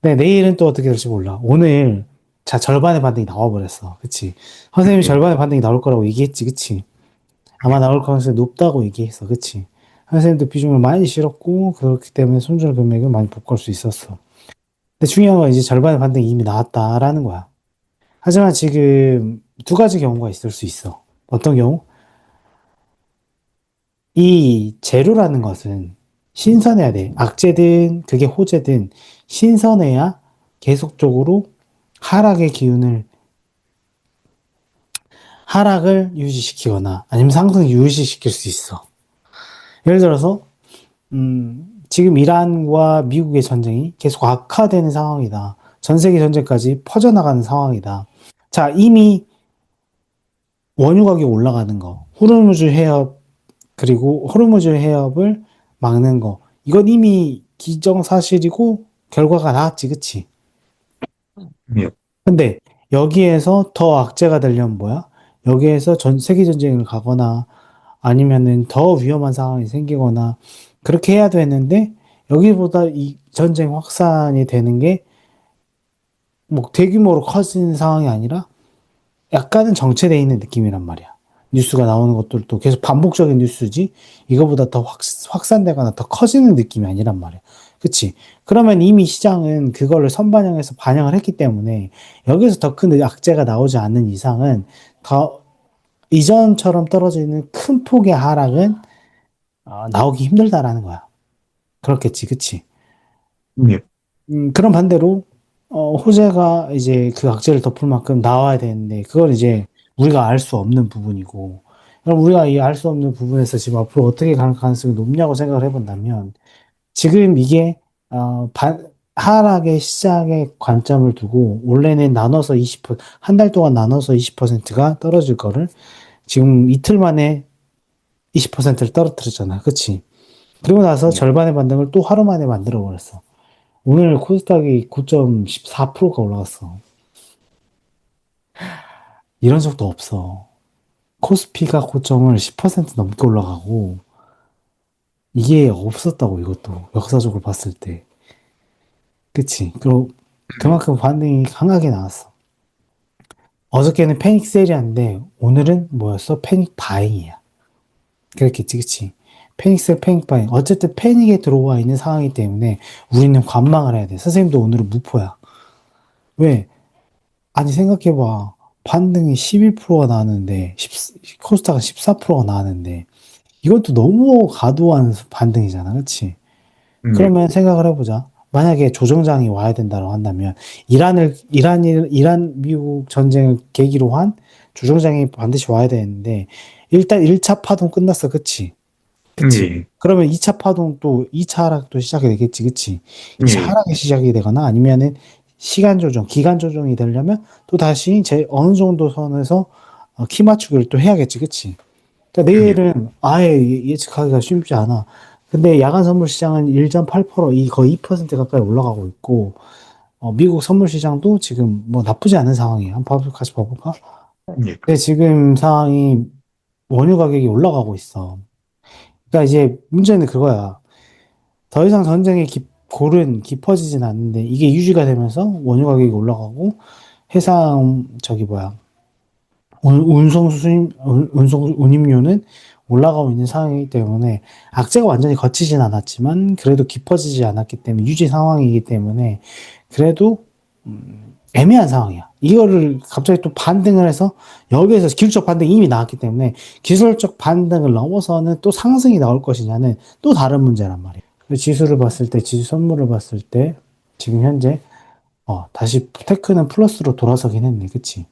네, 내일은 또 어떻게 될지 몰라. 오늘, 자, 절반의 반등이 나와버렸어. 그치? 선생님이 예, 절반의 반등이 나올 거라고 얘기했지, 그치? 아마 나올 가능성이 높다고 얘기했어, 그치? 선생님도 비중을 많이 실었고, 그렇기 때문에 손절 금액을 많이 복구할 수 있었어. 근데 중요한 건 이제 절반의 반등이 이미 나왔다라는 거야. 하지만 지금 두 가지 경우가 있을 수 있어. 어떤 경우? 이 재료라는 것은 신선해야 돼. 악재든 그게 호재든 신선해야 계속적으로 하락의 기운을 하락을 유지시키거나 아니면 상승 유지시킬 수 있어. 예를 들어서 지금 이란과 미국의 전쟁이 계속 악화되는 상황이다. 전 세계 전쟁까지 퍼져나가는 상황이다. 자, 이미 원유 가격이 올라가는 거, 호르무즈 해협 그리고 호르무즈 해협을 막는 거. 이건 이미 기정사실이고 결과가 나왔지, 그치? 예, 근데 여기에서 더 악재가 되려면 뭐야? 여기에서 전 세계 전쟁을 가거나 아니면은 더 위험한 상황이 생기거나 그렇게 해야 되는데 여기보다 이 전쟁 확산이 되는 게 뭐 대규모로 커지는 상황이 아니라 약간은 정체돼 있는 느낌이란 말이야. 뉴스가 나오는 것들도 계속 반복적인 뉴스지, 이거보다 더 확산되거나 더 커지는 느낌이 아니란 말이야. 그치? 그러면 이미 시장은 그거를 선반영해서 반영을 했기 때문에 여기서 더 큰 악재가 나오지 않는 이상은 더 이전처럼 떨어지는 큰 폭의 하락은 나오기 힘들다라는 거야. 그렇겠지, 그치? 예, 그런 반대로 호재가 이제 그 악재를 덮을 만큼 나와야 되는데 그걸 이제 우리가 알 수 없는 부분이고, 그럼 우리가 이 알 수 없는 부분에서 지금 앞으로 어떻게 갈 가능성이 높냐고 생각을 해본다면 지금 이게 하락의 시작의 관점을 두고 원래는 나눠서 20%한 달 동안 나눠서 20%가 떨어질 거를 지금 이틀 만에 20%를 떨어뜨렸잖아, 그치? 그리고 나서 예. 절반의 반등을 또 하루 만에 만들어 버렸어. 오늘 코스닥이 9.14%가 올라갔어. 이런 적도 없어. 코스피가 고점을 10% 넘게 올라가고, 이게 없었다고, 이것도. 역사적으로 봤을 때. 그치? 그리고 그만큼 반응이 강하게 나왔어. 어저께는 패닉 세일이었는데, 오늘은 뭐였어? 패닉 바잉이야. 그랬겠지, 그치? 패닉 세일, 패닉 바잉. 어쨌든 패닉에 들어와 있는 상황이기 때문에 우리는 관망을 해야 돼. 선생님도 오늘은 무포야. 왜? 아니, 생각해봐. 반등이 11%가 나왔는데, 코스닥은 14%가 나왔는데, 이것도 너무 과도한 반등이잖아. 그치? 예. 그러면 생각을 해보자. 만약에 조정장이 와야 된다고 한다면, 이란, 미국 전쟁을 계기로 한 조정장이 반드시 와야 되는데, 일단 1차 파동 끝났어. 그치? 그치? 예. 그러면 2차 파동 또, 2차 하락도 시작이 되겠지. 그치? 2차 예. 하락이 시작이 되거나 아니면은 시간 조정, 기간 조정이 되려면 또 다시 어느 정도 선에서 키 맞추기를 또 해야겠지. 그치? 그러니까 예. 내일은 아예 예측하기가 쉽지 않아. 근데 야간 선물 시장은 1.8%, 거의 2% 가까이 올라가고 있고, 미국 선물 시장도 지금 뭐 나쁘지 않은 상황이에요. 한번 같이 봐볼까? 예. 근데 지금 상황이 원유 가격이 올라가고 있어. 그러니까 이제 문제는 그거야. 더 이상 전쟁의 골은 깊어지진 않는데 이게 유지가 되면서 원유 가격이 올라가고 해상 저기 뭐야 운임료는 올라가고 있는 상황이기 때문에 악재가 완전히 걷히진 않았지만 그래도 깊어지지 않았기 때문에 유지 상황이기 때문에 그래도 애매한 상황이야. 이거를 갑자기 또 반등을 해서 여기에서 기술적 반등이 이미 나왔기 때문에 기술적 반등을 넘어서는 또 상승이 나올 것이냐는 또 다른 문제란 말이야. 그 지수를 봤을 때, 지수 선물을 봤을 때 지금 현재 다시 테크는 플러스로 돌아서긴 했네. 그치?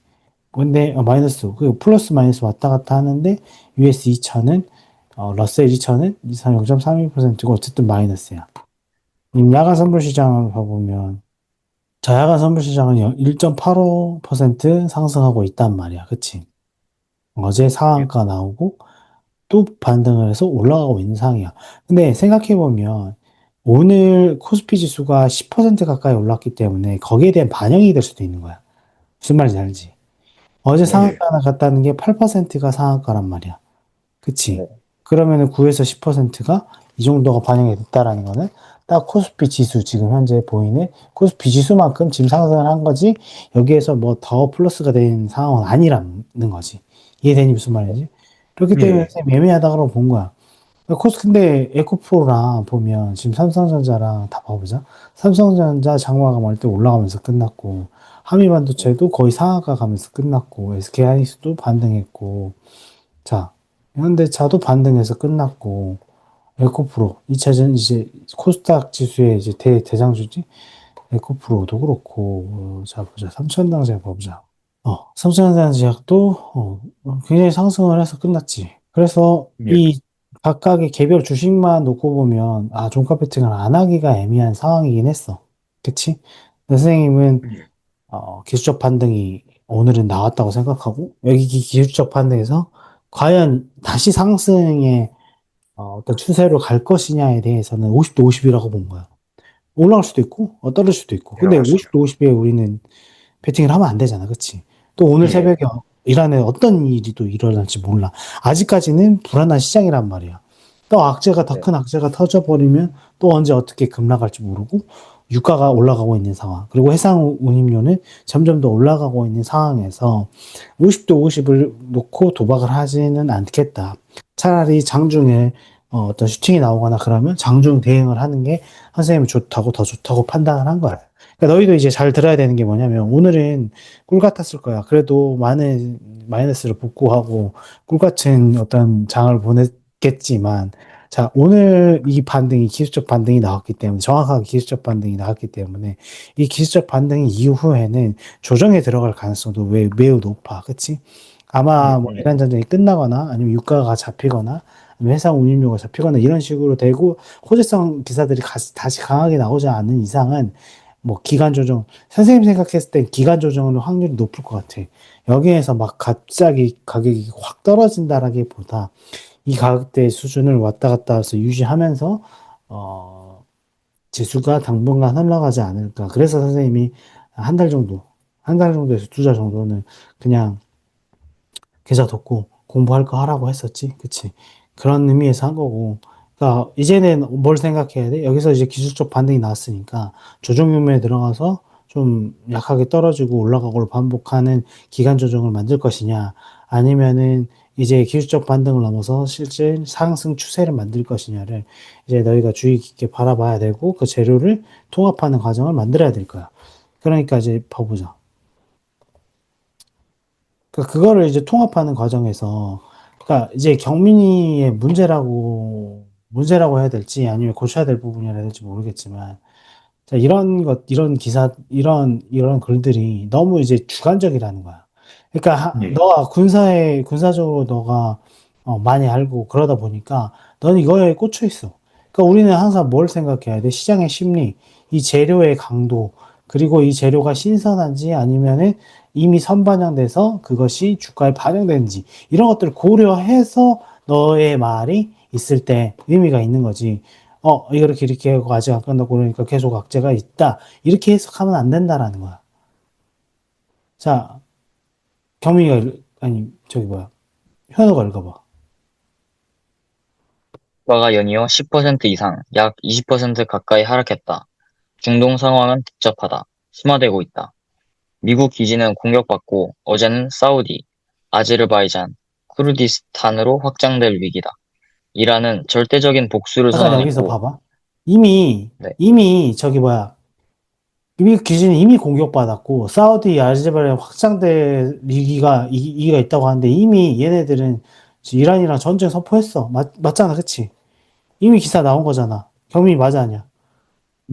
근데 마이너스 그 플러스 마이너스 왔다 갔다 하는데 US 2000은 러셀 2000은 0.32%고 어쨌든 마이너스야. 이 야간 선물 시장을 봐보면 저야간 선물 시장은 1.85% 상승하고 있단 말이야. 그치? 어제 예. 상한가 나오고 또 반등을 해서 올라가고 있는 상황이야. 근데 생각해보면 오늘 코스피 지수가 10% 가까이 올랐기 때문에 거기에 대한 반영이 될 수도 있는 거야. 무슨 말인지 알지? 어제 예. 상한가 갔다는 게 8%가 상한가란 말이야. 그치? 네. 그러면은 9에서 10%가 이 정도가 반영이 됐다라는 거는 딱 코스피 지수 지금 현재 보이는 코스피 지수만큼 지금 상승을 한 거지 여기에서 뭐 더 플러스가 된 상황은 아니라는 거지. 이해되니 무슨 말인지? 그렇기 때문에 예. 매매하다가 본 거야. 근데 에코프로랑 보면 지금 삼성전자랑 다 봐보자. 삼성전자 장마가 말 때 올라가면서 끝났고 한미반도체도 거의 상하가 가면서 끝났고 SK하이닉스도 반등했고 자 현대차도 반등해서 끝났고 에코프로 2차전 이제 코스닥 지수의 이제 대장주지 에코프로도 그렇고 자 보자 삼천당제 봐보자. 삼성전자제약도 굉장히 상승을 해서 끝났지. 그래서 예. 이 각각의 개별 주식만 놓고 보면 종가 배팅을 안 하기가 애매한 상황이긴 했어. 그치? 근데 선생님은 예. 기술적 반등이 오늘은 나왔다고 생각하고 여기 기술적 반등에서 과연 다시 상승의 어떤 추세로 갈 것이냐에 대해서는 50대 50이라고 본 거야. 올라갈 수도 있고 떨어질 수도 있고. 근데 내려갈 수 있죠. 50대 50에 우리는 배팅을 하면 안 되잖아. 그치? 또 오늘 예. 새벽에 이란에 어떤 일이 또 일어날지 몰라. 아직까지는 불안한 시장이란 말이야. 또 더 네. 큰 악재가 터져버리면 또 언제 어떻게 급락할지 모르고 유가가 올라가고 있는 상황. 그리고 해상 운임료는 점점 더 올라가고 있는 상황에서 50대 50을 놓고 도박을 하지는 않겠다. 차라리 장중에 어떤 슈팅이 나오거나 그러면 장중 대응을 하는 게 선생님이 좋다고 더 좋다고 판단을 한 거야. 그러니까 너희도 이제 잘 들어야 되는 게 뭐냐면 오늘은 꿀 같았을 거야. 그래도 많은 마이너스를 복구하고 꿀 같은 어떤 장을 보냈겠지만 자, 오늘 이 반등이 기술적 반등이 나왔기 때문에 정확하게 기술적 반등이 나왔기 때문에 이 기술적 반등 이후에는 조정에 들어갈 가능성도 매우 높아. 그치? 아마 뭐 예. 이란 전쟁이 끝나거나 아니면 유가가 잡히거나 아니면 해상 운임료가 잡히거나 이런 식으로 되고 호재성 기사들이 다시 강하게 나오지 않는 이상은 뭐 기간 조정 선생님 생각했을 땐 기간 조정은 확률이 높을 것 같아. 여기에서 막 갑자기 가격이 확 떨어진다라기보다 이 가격대 수준을 왔다 갔다 해서 유지하면서 어 지수가 당분간 흘러가지 않을까. 그래서 선생님이 한 달 정도에서 두 달 정도는 그냥 계좌 뒀고 공부할 거 하라고 했었지. 그치? 그런 의미에서 한 거고. 그러니까 이제는 뭘 생각해야 돼? 여기서 이제 기술적 반등이 나왔으니까 조정 유무에 들어가서 좀 약하게 떨어지고 올라가고를 반복하는 기간 조정을 만들 것이냐, 아니면은 이제 기술적 반등을 넘어서 실제 상승 추세를 만들 것이냐를 이제 너희가 주의 깊게 바라봐야 되고 그 재료를 통합하는 과정을 만들어야 될 거야. 그러니까 이제 봐보자. 그거를 이제 통합하는 과정에서, 그러니까 이제 경민이의 문제라고 해야 될지 아니면 고쳐야 될 부분이라 해야 될지 모르겠지만, 자, 이런 기사, 이런 글들이 너무 이제 주관적이라는 거야. 그러니까, 예. 너가 군사적으로 너가 많이 알고 그러다 보니까 너는 이거에 꽂혀 있어. 그러니까 우리는 항상 뭘 생각해야 돼? 시장의 심리, 이 재료의 강도, 그리고 이 재료가 신선한지 아니면은 이미 선반영돼서 그것이 주가에 반영되는지 이런 것들을 고려해서 너의 말이 있을 때 의미가 있는 거지. 이렇게 하고 아직 안 끝나고 그러니까 계속 악재가 있다. 이렇게 해석하면 안 된다라는 거야. 자, 아니, 저기 뭐야. 현우가 읽어봐. 주가가 연이어 10% 이상, 약 20% 가까이 하락했다. 중동 상황은 복잡하다. 심화되고 있다. 미국 기지는 공격받고 어제는 사우디, 아제르바이잔, 쿠르디스탄으로 확장될 위기다. 이란은 절대적인 복수를 잠깐 여기서 선언했고, 봐봐. 네, 저기 뭐야. 미국 기준이 이미 공격받았고, 사우디 아라비아에 확장될 위기가 있다고 하는데, 이미 얘네들은 이란이랑 전쟁 선포했어. 맞잖아, 그치? 이미 기사 나온 거잖아. 경미 맞아, 아니야?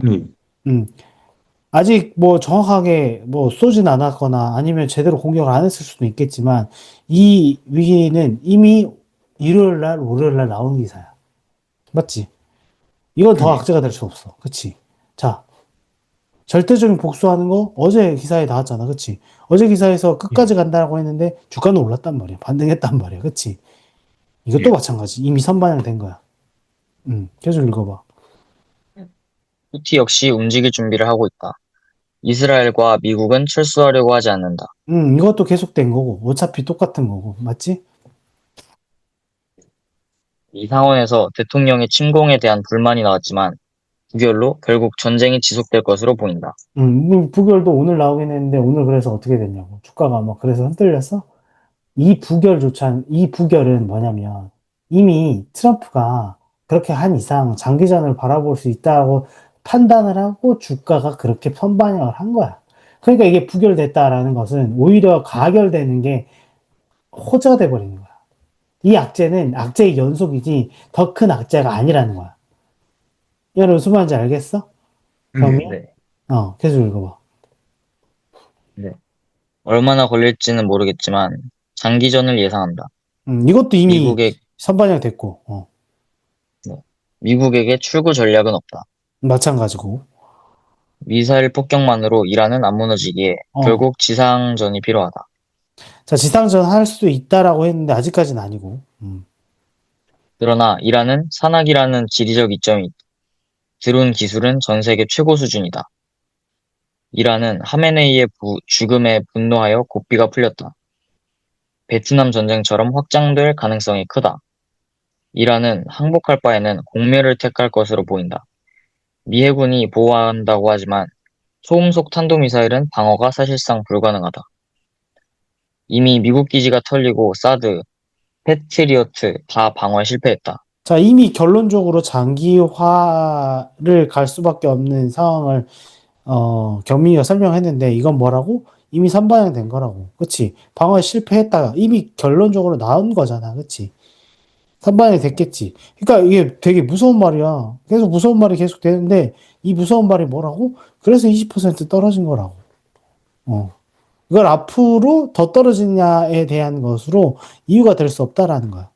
예. 음. 아직 뭐 정확하게 뭐 쏘진 않았거나 아니면 제대로 공격을 안 했을 수도 있겠지만, 이 위기는 이미 일요일 날, 월요일 날 나온 기사야. 맞지? 이건 더 예. 악재가 될 수 없어. 그치? 자, 절대적인 복수하는 거 어제 기사에 나왔잖아. 그치? 어제 기사에서 예. 끝까지 간다라고 했는데 주가는 올랐단 말이야. 반등했단 말이야. 그치? 이것도 예. 마찬가지. 이미 선반영된 거야. 계속 읽어봐. 후티 역시 움직일 준비를 하고 있다. 이스라엘과 미국은 철수하려고 하지 않는다. 이것도 계속된 거고. 어차피 똑같은 거고. 맞지? 이 상황에서 대통령의 침공에 대한 불만이 나왔지만 부결로 결국 전쟁이 지속될 것으로 보인다. 부결도 오늘 나오긴 했는데, 오늘 그래서 어떻게 됐냐고. 주가가 막 그래서 흔들렸어? 이 부결은 뭐냐면, 이미 트럼프가 그렇게 한 이상 장기전을 바라볼 수 있다고 판단을 하고 주가가 그렇게 선반영을 한 거야. 그러니까 이게 부결됐다라는 것은 오히려 가결되는 게 호재가 돼버리는 거야. 이 악재는 악재의 연속이지 더 큰 악재가 아니라는 거야. 여러분 무슨 말인지 알겠어? 경미? 예. 네. 계속 읽어봐. 네. 얼마나 걸릴지는 모르겠지만 장기전을 예상한다. 이것도 이미 미국의, 선반영 됐고, 네. 미국에게 출구 전략은 없다. 마찬가지고. 미사일 폭격만으로 이란은 안 무너지기에 어. 결국 지상전이 필요하다. 자, 지상전 할 수도 있다라고 했는데 아직까지는 아니고. 그러나 이란은 산악이라는 지리적 이점이 있다. 드론 기술은 전 세계 최고 수준이다. 이란은 하메네이의 죽음에 분노하여 고삐가 풀렸다. 베트남 전쟁처럼 확장될 가능성이 크다. 이란은 항복할 바에는 공멸을 택할 것으로 보인다. 미 해군이 보호한다고 하지만 소음속 탄도미사일은 방어가 사실상 불가능하다. 이미 미국 기지가 털리고 사드, 패트리어트 다 방어에 실패했다. 자, 이미 결론적으로 장기화를 갈 수밖에 없는 상황을, 경민이가 설명했는데, 이건 뭐라고? 이미 선반영된 거라고. 그치? 방어에 실패했다가 이미 결론적으로 나온 거잖아. 그치? 선반영이 됐겠지. 그러니까 이게 되게 무서운 말이야. 계속 무서운 말이 계속 되는데, 이 무서운 말이 뭐라고? 그래서 20% 떨어진 거라고. 이걸 앞으로 더 떨어지냐에 대한 것으로 이유가 될 수 없다라는 거야.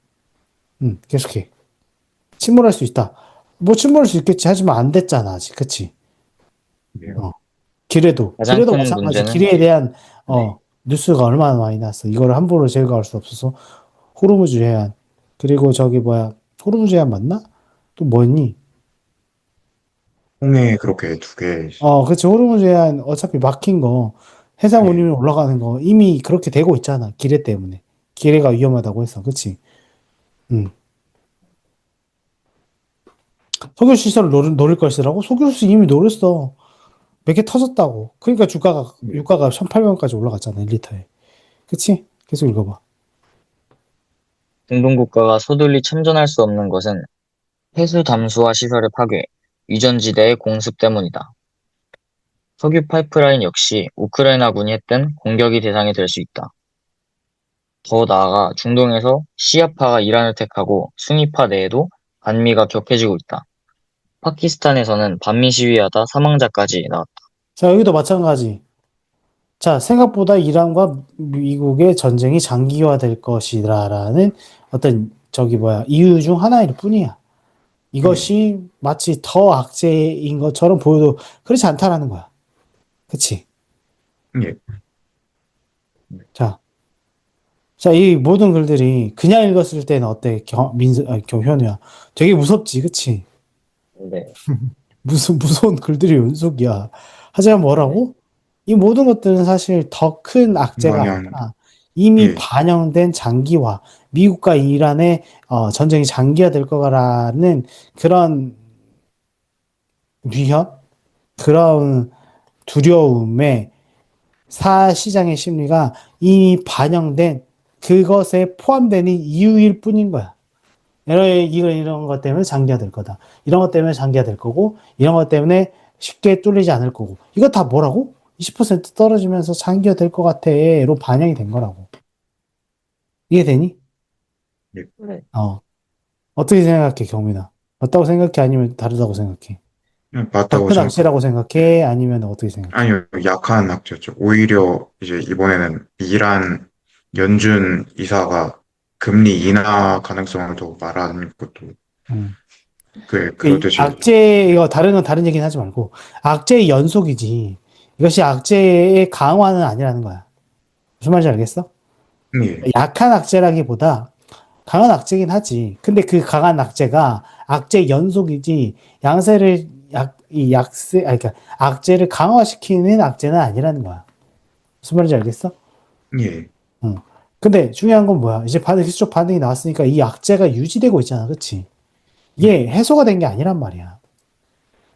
계속해. 침몰할 수 있다. 뭐 침몰할 수 있겠지. 하지만 안 됐잖아, 아직. 그치? 예. 기뢰도 가장 큰 마찬가지. 문제는 기뢰에 대한, 네. 뉴스가 얼마나 많이 났어. 이거를 함부로 제거할 수 없어서. 호르무즈 해안. 그리고 저기 뭐야. 호르무즈 해안 맞나? 또 뭐였니? 홍해 그렇게 두 개. 그치. 호르무즈 해안 어차피 막힌 거. 해상 예. 운임이 올라가는 거. 이미 그렇게 되고 있잖아. 기뢰 때문에. 기뢰가 위험하다고 해서. 그치? 음. 석유 시설을 노릴 것이라고? 석유 수 이미 노렸어. 몇 개 터졌다고. 그러니까 예. 유가가 1,800원까지 올라갔잖아, 1리터에. 그치? 계속 읽어봐. 중동 국가가 서둘리 참전할 수 없는 것은 폐수 담수화 시설의 파괴, 위전지대의 공습 때문이다. 석유 파이프라인 역시 우크라이나군이 했던 공격이 대상이 될 수 있다. 더 나아가 중동에서 시아파가 이란을 택하고 순위파 내에도 반미가 격해지고 있다. 파키스탄에서는 반미 시위하다 사망자까지 나왔다. 자, 여기도 마찬가지. 자, 생각보다 이란과 미국의 전쟁이 장기화될 것이라는 어떤, 이유 중 하나일 뿐이야. 이것이 마치 더 악재인 것처럼 보여도 그렇지 않다라는 거야. 그치? 예. 자, 이 모든 글들이 그냥 읽었을 때는 어때? 현우야. 되게 무섭지, 그치? 네. 무서운 글들이 연속이야. 하지만 뭐라고? 이 모든 것들은 사실 더 큰 악재가 방향. 아니라 이미 예. 반영된 장기화, 미국과 이란의 전쟁이 장기화될 거라는 그런 위협, 그런 두려움에 사시장의 심리가 이미 반영된 그것에 포함되는 이유일 뿐인 거야. 이런 것 때문에 장기화될 거다. 이런 것 때문에 장기화될 거고, 이런 것 때문에 쉽게 뚫리지 않을 거고. 이거 다 뭐라고? 20% 떨어지면서 장기화될 것 같아.로 반영이 된 거라고. 이해되니? 예. 네. 어떻게 생각해, 경민아? 맞다고 생각해? 아니면 다르다고 생각해? 더 맞다고 큰 생각. 악재라고 생각해? 아니면 어떻게 생각해? 아니요, 약한 악재죠. 오히려 이제 이번에는 이란 연준 이사가 금리 인하 가능성을 더 말하는 것도 음. 이 그러듯이. 이거 다른 건 다른 얘기는 하지 말고, 악재의 연속이지. 이것이 악재의 강화는 아니라는 거야. 무슨 말인지 알겠어? 예. 약한 악재라기보다 강한 악재긴 하지. 근데 그 강한 악재가 악재의 연속이지, 그러니까 악재를 강화시키는 악재는 아니라는 거야. 무슨 말인지 알겠어? 예. 응. 근데 중요한 건 뭐야? 이제 기술적 반등이 나왔으니까 이 악재가 유지되고 있잖아. 그치? 이게 해소가 된 게 아니란 말이야.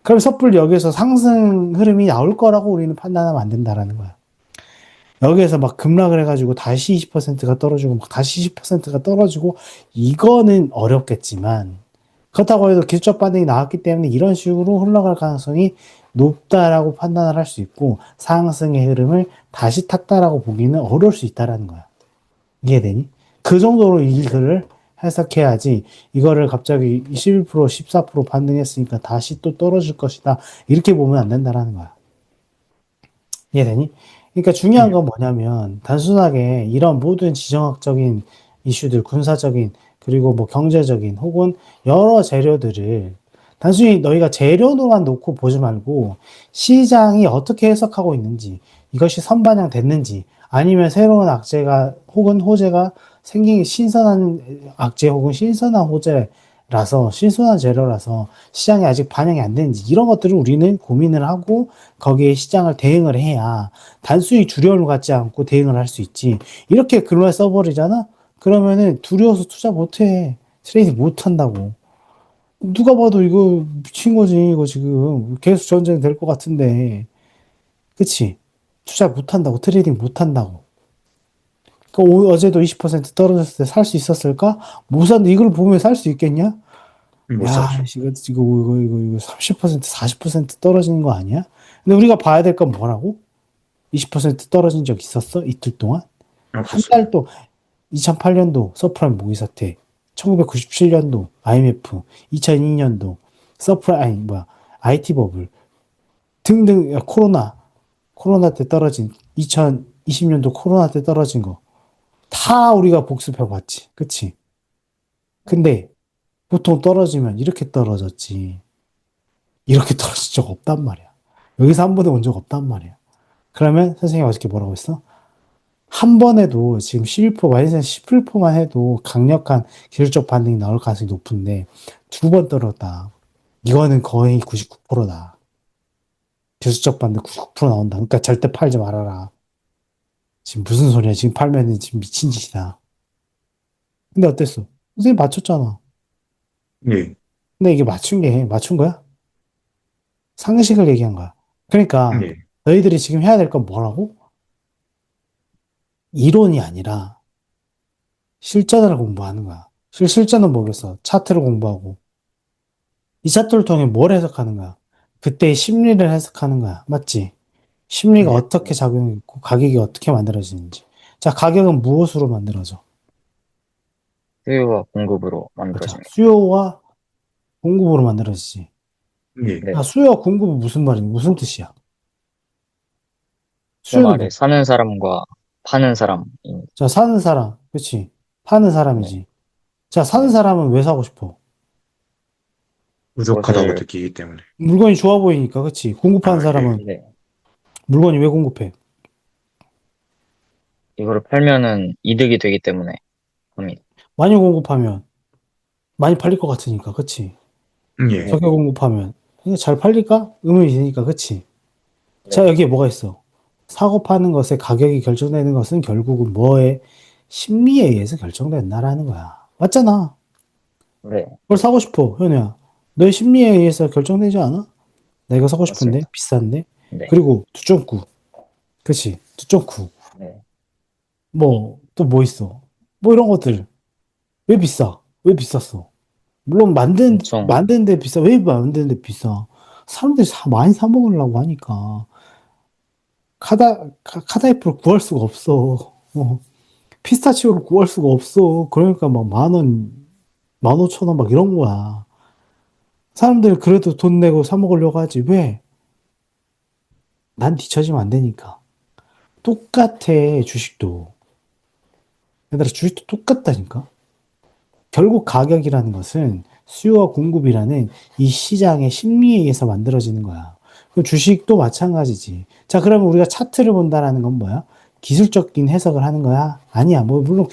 그럼 섣불리 여기서 상승 흐름이 나올 거라고 우리는 판단하면 안 된다라는 거야. 여기에서 막 급락을 해가지고 다시 20%가 떨어지고 막 다시 10%가 떨어지고 이거는 어렵겠지만 그렇다고 해도 기술적 반등이 나왔기 때문에 이런 식으로 흘러갈 가능성이 높다라고 판단을 할 수 있고 상승의 흐름을 다시 탔다라고 보기는 어려울 수 있다라는 거야. 이해되니? 그 정도로 이 글을 해석해야지 이거를 갑자기 11% 14% 반등했으니까 다시 또 떨어질 것이다 이렇게 보면 안 된다라는 거야. 이해되니? 그러니까 중요한 예. 건 뭐냐면 단순하게 이런 모든 지정학적인 이슈들, 군사적인 그리고 뭐 경제적인 혹은 여러 재료들을 단순히 너희가 재료로만 놓고 보지 말고 시장이 어떻게 해석하고 있는지 이것이 선반영 됐는지 아니면 새로운 악재가 혹은 호재가 생긴 신선한 악재 혹은 신선한 호재라서 신선한 재료라서 시장에 아직 반영이 안 되는지 이런 것들을 우리는 고민을 하고 거기에 시장을 대응을 해야 단순히 두려움을 갖지 않고 대응을 할 수 있지. 이렇게 글만 써버리잖아? 그러면은 두려워서 투자 못 해. 트레이딩 못 한다고. 누가 봐도 이거 미친 거지, 이거 지금. 계속 전쟁 될 것 같은데. 그치? 투자 못 한다고. 트레이딩 못 한다고. 어제도 20% 떨어졌을 때 살 수 있었을까? 못 산다. 이걸 보면 살 수 있겠냐? 못 야, 사죠. 이거 30%, 40% 떨어지는 거 아니야? 근데 우리가 봐야 될 건 뭐라고? 20% 떨어진 적 있었어? 이틀 동안? 한 없었어요. 달 또, 2008년도 서프라임 모기 사태, 1997년도 IMF, 2002년도 IT 버블 등등 코로나 때 떨어진 2020년도 코로나 때 떨어진 거 다 우리가 복습해 봤지. 그치? 근데 보통 떨어지면 이렇게 떨어졌지. 이렇게 떨어진 적 없단 말이야. 여기서 한 번에 온 적 없단 말이야. 그러면 선생님이 어저께 뭐라고 했어? 한 번에도 지금 11%, 마이너스 11%만 해도 강력한 기술적 반등이 나올 가능성이 높은데 두 번 떨어졌다. 이거는 거의 99%다. 기술적 반등 99% 나온다. 그러니까 절대 팔지 말아라. 지금 무슨 소리야? 지금 팔면은 지금 미친 짓이다. 근데 어땠어? 선생님 맞췄잖아. 예. 근데 이게 맞춘 거야? 상식을 얘기한 거야. 그러니까 예. 너희들이 지금 해야 될 건 뭐라고? 이론이 아니라 실전을 공부하는 거야. 실전은 뭐겠어? 차트를 공부하고 이 차트를 통해 뭘 해석하는 거야? 그때의 심리를 해석하는 거야. 맞지? 심리가 예. 어떻게 작용했고 가격이 어떻게 만들어지는지. 자, 가격은 무엇으로 만들어져? 수요와 공급으로 맞아. 만들어집니다. 수요와 공급으로 만들어지지. 예. 네. 아, 수요와 공급은 무슨 말이야? 무슨 뜻이야? 제 수요는 뭐? 말에 사는 사람과 파는 사람입니다. 자, 사는 사람. 그치? 파는 네. 사람이지. 자, 사는 네. 사람은 왜 사고 싶어? 부족하다고 그것을, 느끼기 때문에. 물건이 좋아 보이니까, 그치? 공급하는 아, 예. 사람은 네. 물건이 왜 공급해? 이거를 팔면은 이득이 되기 때문에 합니다. 많이 공급하면 많이 팔릴 것 같으니까, 그치? 예. 네. 적게 공급하면 이게 잘 팔릴까? 의문이 드니까, 그치? 네. 자, 여기에 뭐가 있어? 사고 파는 것의 가격이 결정되는 것은 결국은 뭐에? 심리에 의해서 결정된다라는 거야. 맞잖아. 네. 그걸 사고 싶어, 현우야. 너의 심리에 의해서 결정되지 않아? 내가 사고 싶은데, 맞습니다. 비싼데. 네. 그리고 2.9. 그치? 2.9. 네. 뭐, 또 뭐 있어? 뭐 이런 것들. 왜 비싸? 왜 비쌌어? 물론 엄청, 만드는데 비싸. 왜 만드는데 비싸? 사람들이 많이 사 먹으려고 하니까. 카다이프를 구할 수가 없어. 피스타치오를 구할 수가 없어. 그러니까 막 10,000원, 15,000원 막 이런 거야. 사람들 그래도 돈 내고 사 먹으려고 하지. 왜? 난 뒤처지면 안 되니까. 똑같아, 주식도. 얘들아, 주식도 똑같다니까? 결국 가격이라는 것은 수요와 공급이라는 이 시장의 심리에 의해서 만들어지는 거야. 그럼 주식도 마찬가지지. 자, 그러면 우리가 차트를 본다라는 건 뭐야? 기술적인 해석을 하는 거야? 아니야. 뭐, 물론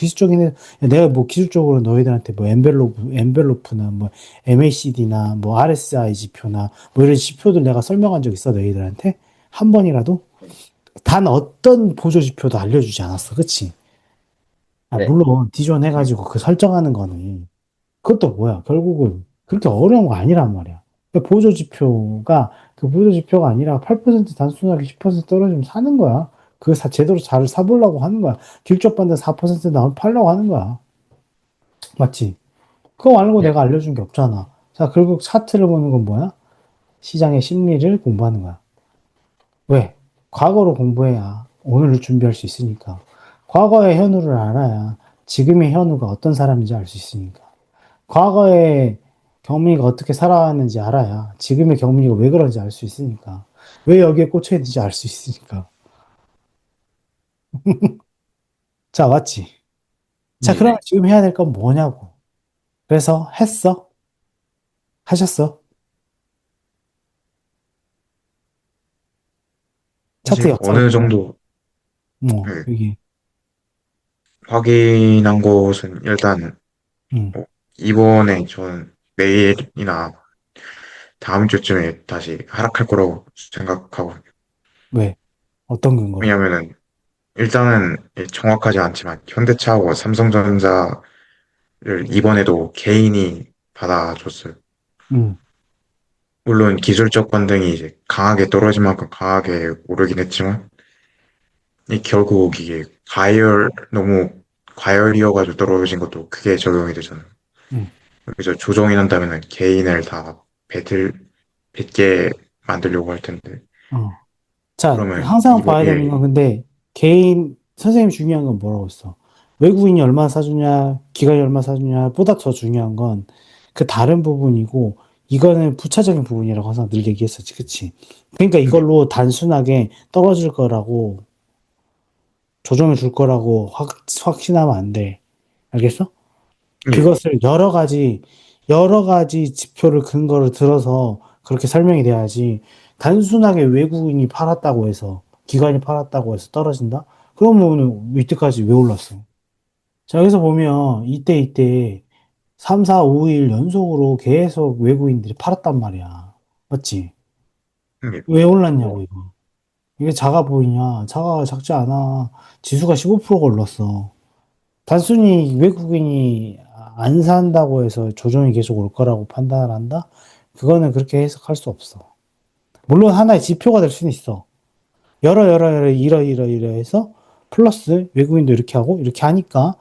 내가 뭐 기술적으로 너희들한테 뭐 엔벨로프나 뭐 MACD나 뭐 RSI 지표나 뭐 이런 지표들 내가 설명한 적 있어, 너희들한테? 한 번이라도? 단 어떤 보조 지표도 알려주지 않았어. 그치? 아, 네. 물론 디존 해가지고 그 설정하는 거는 그것도 뭐야? 결국은 그렇게 어려운 거 아니란 말이야. 보조 지표가 그 보조 지표가 아니라 8% 단순하게 10% 떨어지면 사는 거야. 그거 제대로 잘 사보려고 하는 거야. 길쭉반대 4% 나오면 팔려고 하는 거야. 맞지? 그거 말고 예, 내가 알려준 게 없잖아. 자, 결국 차트를 보는 건 뭐야? 시장의 심리를 공부하는 거야. 왜? 과거로 공부해야 오늘을 준비할 수 있으니까. 과거의 현우를 알아야 지금의 현우가 어떤 사람인지 알 수 있으니까. 과거에 경민이가 어떻게 살아왔는지 알아야 지금의 경민이가 왜 그런지 알 수 있으니까. 왜 여기에 꽂혀 있는지 알 수 있으니까. 자, 맞지? 자, 그럼 예. 지금 해야 될 건 뭐냐고. 그래서 했어? 하셨어? 차트 이제 역사를 어느 보고, 정도 예, 여기, 확인한 것은 일단 음, 이번에 저는 내일이나 다음 주쯤에 다시 하락할 거라고 생각하고 왜? 어떤 근거로? 왜냐면은 일단은 정확하지 않지만 현대차하고 삼성전자를 이번에도 개인이 받아줬어요. 음, 물론 기술적 반등이 이제 강하게 떨어진 만큼 강하게 오르긴 했지만 결국 이게 너무 과열이어가지고 떨어진 것도 크게 적용이 되잖아요. 음, 그래서 조정이 난다면은 개인을 다 뱉게 만들려고 할 텐데 어. 자, 그러면 항상 이번 봐야 되는 건 근데 개인, 선생님 중요한 건 뭐라고 했어? 외국인이 얼마 사주냐, 기관이 얼마 사주냐, 보다 더 중요한 건 그 다른 부분이고, 이거는 부차적인 부분이라고 항상 늘 얘기했었지, 그치? 그러니까 예, 이걸로 단순하게 떨어질 거라고, 조정해 줄 거라고 확신하면 안 돼. 알겠어? 예, 그것을 여러 가지 지표를 근거를 들어서 그렇게 설명이 돼야지, 단순하게 외국인이 팔았다고 해서, 기관이 팔았다고 해서 떨어진다? 그러면 이때까지 왜 올랐어? 자, 여기서 보면, 이때, 3, 4, 5일 연속으로 계속 외국인들이 팔았단 말이야. 맞지? 예, 왜 올랐냐고, 이거. 이게 작아 보이냐? 작지 않아. 지수가 15%가 올랐어. 단순히 외국인이 안 산다고 해서 조정이 계속 올 거라고 판단을 한다? 그거는 그렇게 해석할 수 없어. 물론 하나의 지표가 될 수는 있어. 이러 해서 플러스 외국인도 이렇게 하고 이렇게 하니까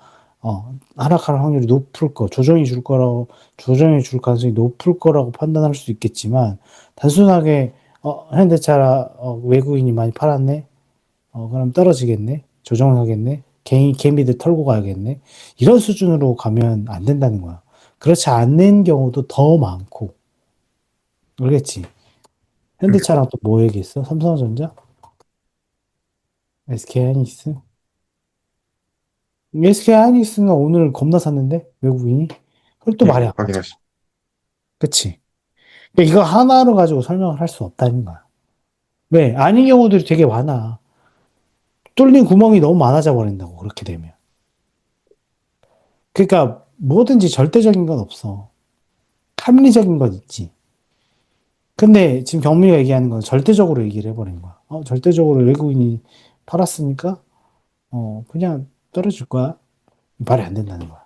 하락할 확률이 높을 거, 조정이 줄 가능성이 높을 거라고 판단할 수 있겠지만 단순하게 현대차 외국인이 많이 팔았네. 그럼 떨어지겠네. 조정을 하겠네. 개미들 털고 가야겠네. 이런 수준으로 가면 안 된다는 거야. 그렇지 않는 경우도 더 많고. 알겠지? 예. 현대차랑 또 뭐 얘기했어? 삼성전자? SK 하이닉스? SK 하이닉스는 오늘 겁나 샀는데? 외국인이? 그걸 또 말이 예, 안 맞아. 확인했어. 그치? 그러니까 이거 하나로 가지고 설명을 할 수 없다는 거야. 왜? 아닌 경우들이 되게 많아. 뚫린 구멍이 너무 많아져 버린다고, 그렇게 되면. 그러니까 뭐든지 절대적인 건 없어. 합리적인 건 있지. 근데 지금 경미가 얘기하는 건 절대적으로 얘기를 해버린 거야. 절대적으로 외국인이 팔았으니까, 그냥 떨어질 거야. 말이 안 된다는 거야.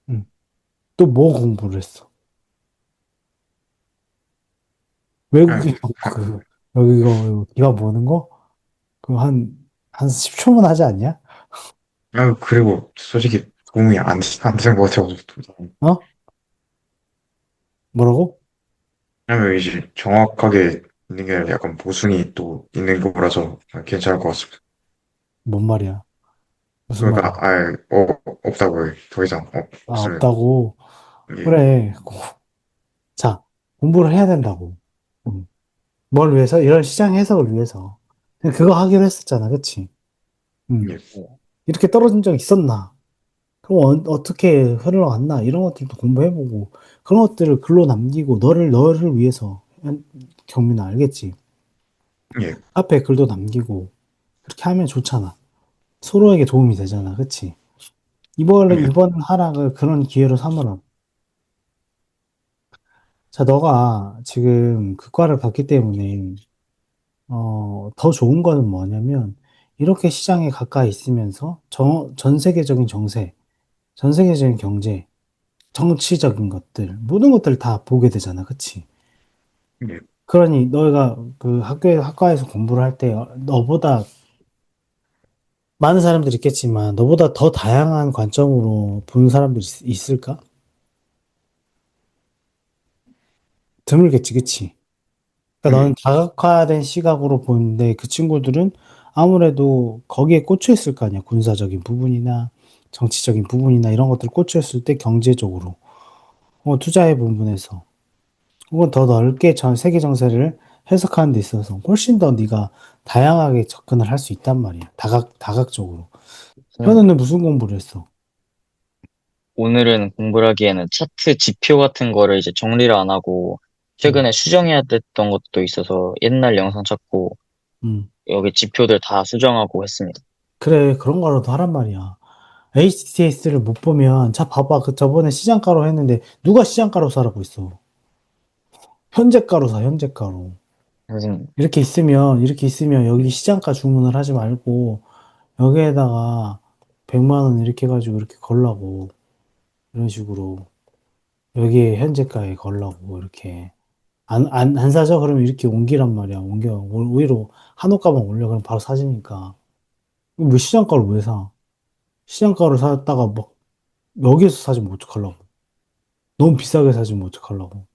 음, 또 뭐 공부를 했어? 아, 외국인 여기 이거 기가 모는 거? 한 10초만 하지 않냐? 그리고 솔직히 도움이 안 되는 것 같아가지고. 어? 뭐라고? 왜냐면 이제 정확하게 있는 게 아니라 약간 모순이 또 있는 거라서 괜찮을 것 같습니다. 뭔 말이야? 무슨 그러니까, 말이야? 없다고요. 더 이상, 아, 없습니다. 없다고. 예, 그래. 자, 공부를 해야 된다고. 음. 뭘 위해서? 이런 시장 해석을 위해서. 그거 하기로 했었잖아. 그치? 음. 예, 이렇게 떨어진 적 있었나? 그럼 떻게 흘러갔나? 이런 것들도 공부해보고, 그런 것들을 글로 남기고, 너를 위해서. 경민아, 알겠지? 예, 앞에 글도 남기고, 그렇게 하면 좋잖아. 서로에게 도움이 되잖아. 그치? 예, 이번 하락을 그런 기회로 삼으라. 자, 너가 지금 그과를 갔기 때문에, 더 좋은 거는 뭐냐면, 이렇게 시장에 가까이 있으면서 전 세계적인 정세, 전 세계적인 경제, 정치적인 것들, 모든 것들을 다 보게 되잖아. 그치? 예. 그러니 너희가 그 학과에서 공부를 할 때 너보다 많은 사람들이 있겠지만 너보다 더 다양한 관점으로 보는 사람들이 있을까? 드물겠지, 그치? 그러니까 너는 예. 다각화된 시각으로 보는데 그 친구들은 아무래도 거기에 꽂혀 있을 거 아니야. 군사적인 부분이나 정치적인 부분이나 이런 것들 꽂혀 있을 때 경제적으로 투자의 부분에서 혹은 더 넓게 전 세계 정세를 해석하는 데 있어서 훨씬 더 네가 다양하게 접근을 할 수 있단 말이야. 다각적으로. 현우는 무슨 공부를 했어? 오늘은 공부를 하기에는 차트 지표 같은 거를 이제 정리를 안 하고 음, 최근에 수정해야 됐던 것도 있어서 옛날 영상 찾고 음. 여기 지표들 다 수정하고 했습니다. 그래, 그런 거라도 하란 말이야. HTS를 못 보면, 자, 봐봐. 그 저번에 시장가로 했는데, 누가 시장가로 사라고 있어? 현재가로 사, 현재가로. 선생님, 이렇게 있으면 여기 시장가 주문을 하지 말고, 여기에다가 100만 원 이렇게 해가지고 이렇게 걸라고. 이런 식으로. 여기에 현재가에 걸라고, 이렇게. 안 사죠? 그러면 이렇게 옮기란 말이야. 오히려 한옥가만 올려. 그럼 바로 사지니까. 왜 시장가를 왜 사? 시장가를 샀다가 막, 여기에서 사지면 어떡하려고. 너무 비싸게 사주면 어떡하려고.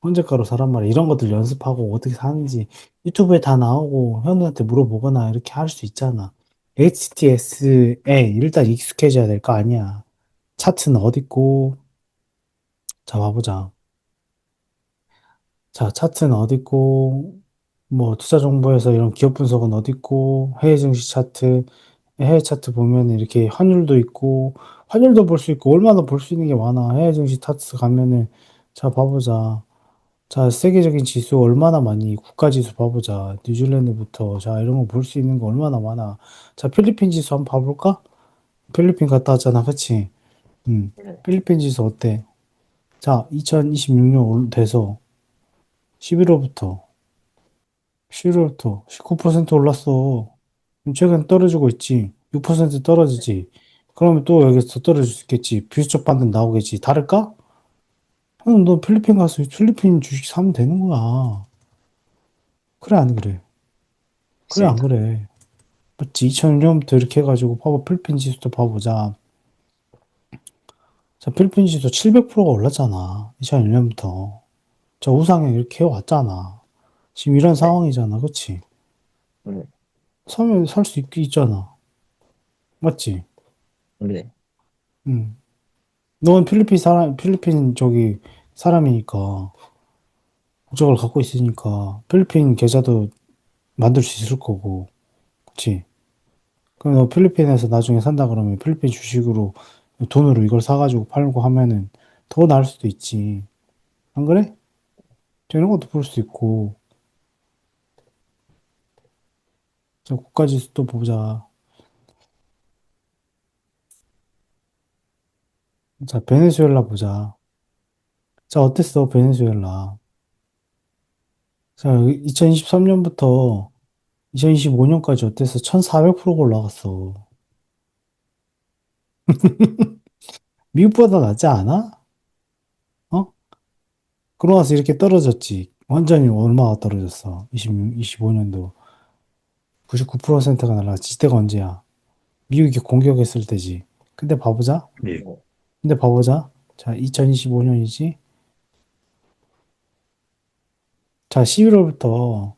현재가로 사란 말이야. 이런 것들 연습하고 어떻게 사는지 유튜브에 다 나오고 현우한테 물어보거나 이렇게 할 수 있잖아. HTS에 일단 익숙해져야 될 거 아니야. 차트는 어딨고, 자, 봐보자. 자, 차트는 어딨고, 뭐, 투자 정보에서 이런 기업 분석은 어딨고, 해외 증시 차트, 해외 차트 보면 이렇게 환율도 있고, 환율도 볼 수 있고, 얼마나 볼 수 있는 게 많아. 해외 증시 차트 가면은, 자, 봐보자. 자, 세계적인 지수 얼마나 많이, 국가 지수 봐보자. 뉴질랜드부터, 자, 이런 거 볼 수 있는 거 얼마나 많아. 자, 필리핀 지수 한번 봐볼까? 필리핀 갔다 왔잖아, 그치? 필리핀 지수 어때? 자, 2026년 돼서 11월부터, 19% 올랐어. 그럼 최근 떨어지고 있지. 6% 떨어지지. 그러면 또 여기서 더 떨어질 수 있겠지. 비수적 반등 나오겠지. 다를까? 그럼 너 필리핀 가서 필리핀 주식 사면 되는 거야. 그래, 안 그래? 그래, 안 맞습니다. 그래? 맞지? 2001년부터 이렇게 해가지고 봐봐. 필리핀 지수도 봐보자. 자, 필리핀 지수 700%가 올랐잖아. 2001년부터. 자, 우상향 이렇게 해왔잖아. 지금 이런 네, 상황이잖아. 그치? 네, 사면 살 수 있잖아. 맞지? 네, 응. 넌 필리핀 저기 사람이니까, 국적을 갖고 있으니까, 필리핀 계좌도 만들 수 있을 거고. 그치? 그럼 너 필리핀에서 나중에 산다 그러면 필리핀 주식으로 돈으로 이걸 사가지고 팔고 하면은 더 나을 수도 있지. 안 그래? 이런 것도 볼 수 있고. 자, 국가지수 또 보자. 자, 베네수엘라 보자. 자, 어땠어, 베네수엘라? 자, 2023년부터 2025년까지 어땠어? 1400%가 올라갔어. 미국보다 낫지 않아? 어? 그러고 나서 이렇게 떨어졌지. 완전히 얼마가 떨어졌어? 25년도. 99%가 날라갔지. 이때가 언제야? 미국이 공격했을 때지. 근데 봐보자. 예. 근데 봐보자. 자, 2025년이지. 자, 11월부터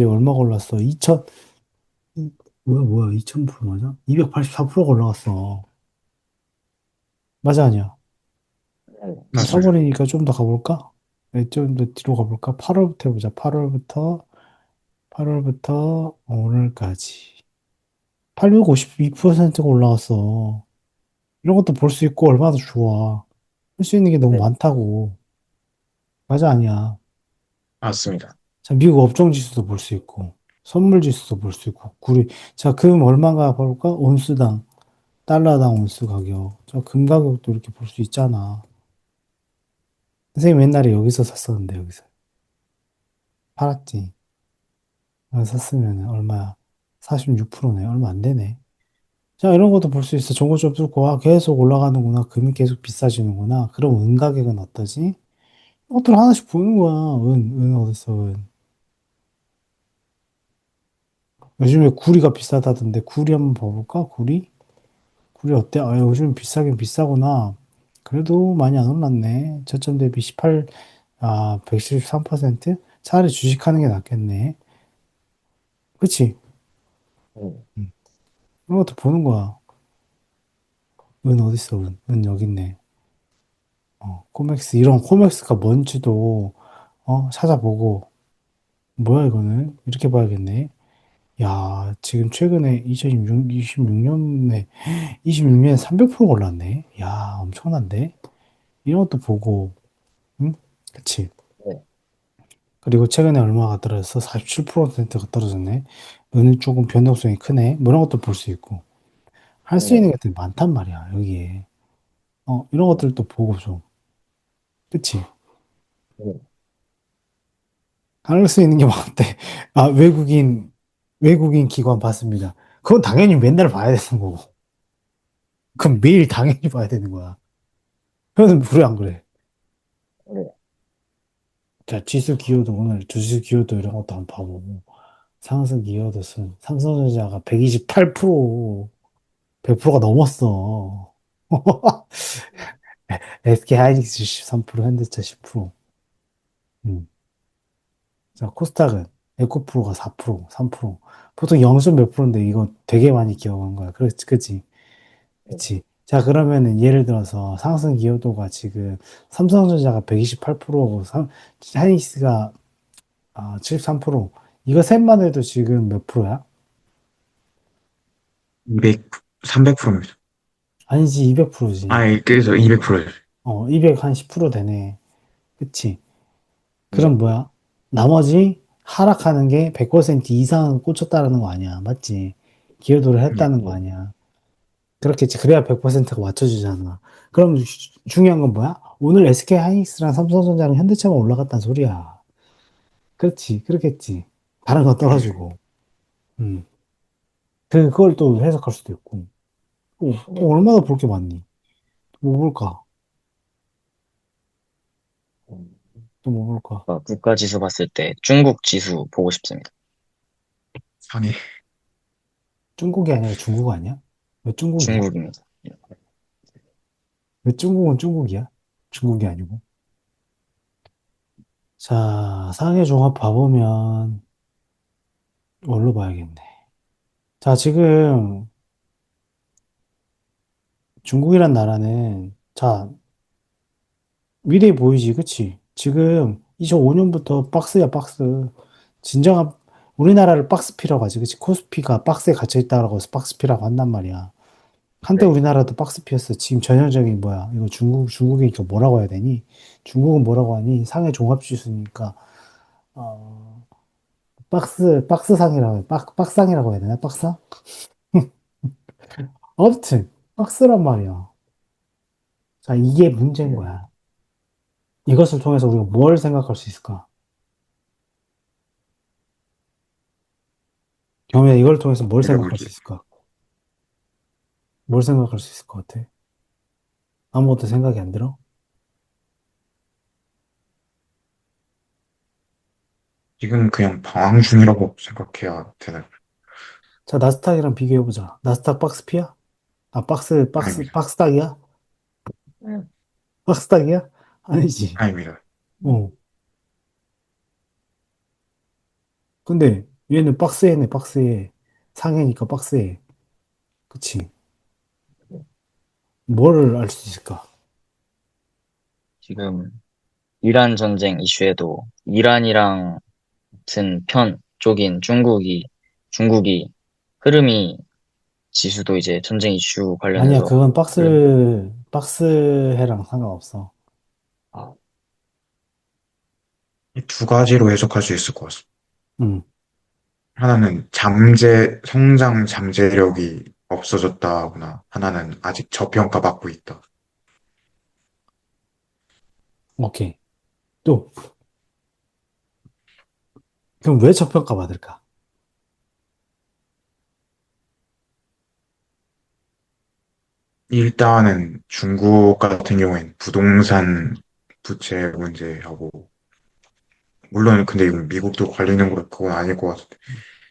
얼마가 올랐어? 뭐야, 2000% 맞아? 284%가 올라갔어. 맞아, 아니야? 맞습니다. 3월이니까 좀 더 가볼까? 네, 좀 더 뒤로 가볼까? 8월부터 해보자. 8월부터 오늘까지. 852%가 올라갔어. 이런 것도 볼 수 있고 얼마나 좋아. 할 수 있는 게 너무 네, 많다고. 맞아, 아니야? 맞습니다. 자, 미국 업종 지수도 볼 수 있고, 선물 지수도 볼 수 있고, 자, 금 얼마가 볼까? 온수당, 달러당 온수 가격. 자, 금 가격도 이렇게 볼 수 있잖아. 선생님 옛날에 여기서 샀었는데, 여기서. 팔았지. 여기서 샀으면 얼마야? 46%네. 얼마 안 되네. 자, 이런 것도 볼 수 있어. 종고 좀 뚫고, 아, 계속 올라가는구나. 금이 계속 비싸지는구나. 그럼 은 가격은 어떠지? 이것들 하나씩 보는 거야. 은 어딨어, 은. 요즘에 구리가 비싸다던데, 구리 한번 봐볼까? 구리? 구리 어때? 아, 요즘 비싸긴 비싸구나. 그래도 많이 안 올랐네. 저점 대비 113%? 차라리 주식하는 게 낫겠네. 그치? 네. 음. 이런 것도 보는 거야. 은 어딨어, 은. 은 여기 있네. 코맥스. 이런 코맥스가 뭔지도, 찾아보고. 뭐야, 이거는? 이렇게 봐야겠네. 야, 지금 최근에 26년에, 26년에 300% 올랐네. 야, 엄청난데? 이런 것도 보고, 응? 그치? 네. 그리고 최근에 얼마가 떨어졌어? 47%가 떨어졌네. 은은 조금 변동성이 크네. 뭐 이런 것도 볼 수 있고. 할 수 있는 네. 것들이 많단 말이야, 여기에. 이런 것들도 보고 좀. 그치? 네. 할 수 있는 게 많대. 아, 외국인 기관 봤습니다. 그건 당연히 맨날 봐야 되는 거고. 그럼 매일 당연히 봐야 되는 거야. 그래서 그래, 안 그래? 네. 자, 지수 기여도 오늘 주식 기여도 이런 것도 한번 봐보고. 상승 기여도는 삼성전자가 128%, 100%가 넘었어. SK 하이닉스 13%, 현대차 10%. 음. 자, 코스닥은 에코프로가 4%, 3%. 보통 0. 몇 프로인데 이거 되게 많이 기여한 거야. 그렇지, 그치? 네. 그치? 자, 그러면은 예를 들어서 상승 기여도가 지금 삼성전자가 128%고 하이닉스가 73%. 이거 셋만 해도 지금 몇 프로야? 200, 300%입니다. 아니지, 200%지. 그래서 200%예요. 200 한 10% 되네. 그치? 그럼 네. 뭐야? 나머지 하락하는 게 100% 이상 꽂혔다는 거 아니야. 맞지? 기여도를 네. 했다는 거 아니야. 그렇겠지. 그래야 100%가 맞춰주잖아. 그럼 중요한 건 뭐야? 오늘 SK 하이닉스랑 삼성전자랑 현대차만 올라갔다는 소리야. 그렇지. 그렇겠지. 다른 건 떨어지고. 음. 그걸 또 해석할 수도 있고. 또 얼마나 볼 게 많니? 뭐 볼까? 또 뭐 볼까? 국가 지수 봤을 때 중국 지수 보고 싶습니다. 상해. 중국이 아니라 중국 아니야? 왜 중국이야? 중국입니다. 왜 중국은 중국이야? 중국이 아니고. 자, 상해 종합 봐보면, 뭘로 봐야겠네. 자, 지금 중국이란 나라는, 자, 미래에 보이지, 그치? 지금 2005년부터 박스야, 박스. 진정한, 우리나라를 박스피라고 하지, 그치? 코스피가 박스에 갇혀있다라고 해서 박스피라고 한단 말이야. 한때 네. 우리나라도 박스피였어. 지금 전형적인 뭐야? 이거 중국이 이거 뭐라고 해야 되니? 중국은 뭐라고 하니? 상해 종합지수니까, 어, 박스상이라고 해. 박상이라고 해야 되나? 박상? 아무튼, 박스란 말이야. 자, 이게 문제인 네. 거야. 이것을 통해서 우리가 뭘 생각할 수 있을까? 경우에 이걸 통해서 뭘 제가 생각할 수 볼게요. 있을까? 뭘 생각할 수 있을 것 같아? 아무것도 생각이 안 들어? 지금 그냥 방황 중이라고 생각해야 되나요? 자, 나스닥이랑 비교해보자. 나스닥 박스피야? 아닙니다. 박스닥이야? 박스닥이야? 아니지. 아닙니다. 어. 근데 얘는 박스에네, 박스에. 상해니까 박스에. 그치? 뭐를 알 수 있을까? 지금 이란 전쟁 이슈에도 이란이랑 같은 편 쪽인 중국이 흐름이 지수도 이제 전쟁 이슈 아니야, 관련해서 그건 흐름. 박스해랑 상관없어. 아, 이 두 가지로 해석할 수 있을 것 같습니다. 응, 하나는 성장 잠재력이 없어졌다거나, 하나는 아직 저평가받고 있다. 오케이. 또, 그럼 왜 저평가 받을까? 일단은 중국 같은 경우엔 부동산 부채 문제하고, 물론 근데 이건 미국도 관리는 그건 아닐 것 같은데.